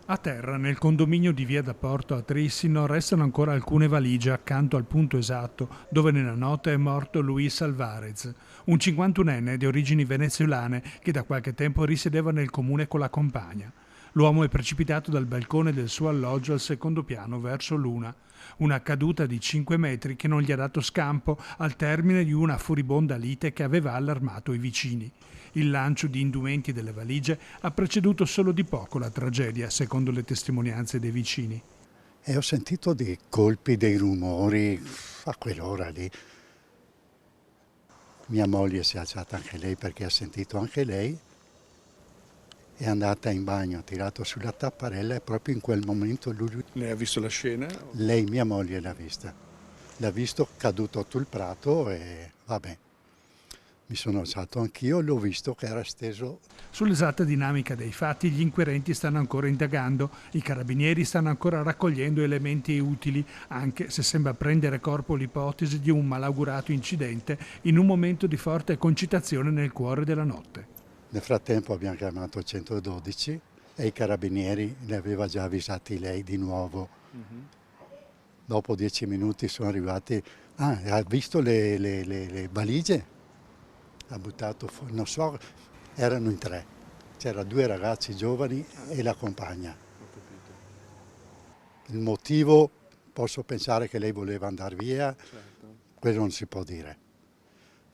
A terra, nel condominio di via da Porto a Trissino, restano ancora alcune valigie accanto al punto esatto dove nella notte è morto Luis Alvarez, un 51enne di origini venezuelane che da qualche tempo risiedeva nel comune con la compagna. L'uomo è precipitato dal balcone del suo alloggio al secondo piano verso l'una. Una caduta di 5 metri che non gli ha dato scampo al termine di una furibonda lite che aveva allarmato i vicini. Il lancio di indumenti delle valigie ha preceduto solo di poco la tragedia, secondo le testimonianze dei vicini. E ho sentito dei colpi, dei rumori a quell'ora lì. Mia moglie si è alzata anche lei perché ha sentito anche lei. È andata in bagno, ha tirato sulla tapparella e proprio in quel momento Lei ha visto la scena? lei, mia moglie, l'ha vista. L'ha visto caduto sul prato e vabbè. Mi sono alzato anch'io e l'ho visto che era steso. Sull'esatta dinamica dei fatti gli inquirenti stanno ancora indagando, i carabinieri stanno ancora raccogliendo elementi utili, anche se sembra prendere corpo l'ipotesi di un malaugurato incidente in un momento di forte concitazione nel cuore della notte. Nel frattempo abbiamo chiamato il 112 e i carabinieri ne aveva già avvisati lei di nuovo. Dopo 10 minuti sono arrivati. Ah, ha visto le valigie? Ha buttato fuori, non so, erano in 3. C'era 2 ragazzi giovani e la compagna. Il motivo, posso pensare che lei voleva andare via, quello non si può dire.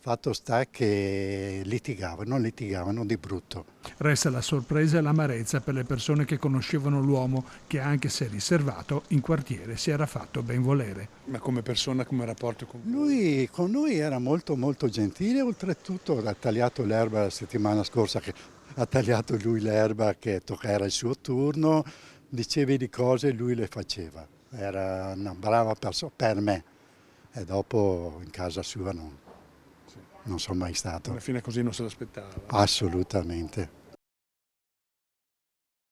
Fatto sta che litigavano di brutto. Resta la sorpresa e l'amarezza per le persone che conoscevano l'uomo che, anche se riservato, in quartiere si era fatto ben volere. Ma come persona, come rapporto con voi? Lui con noi era molto molto gentile, oltretutto ha tagliato l'erba la settimana scorsa, che ha tagliato lui l'erba che era il suo turno, dicevi di cose e lui le faceva. Era una brava persona per me e dopo in casa sua non sono mai stato. Alla fine così non se l'aspettava. Assolutamente.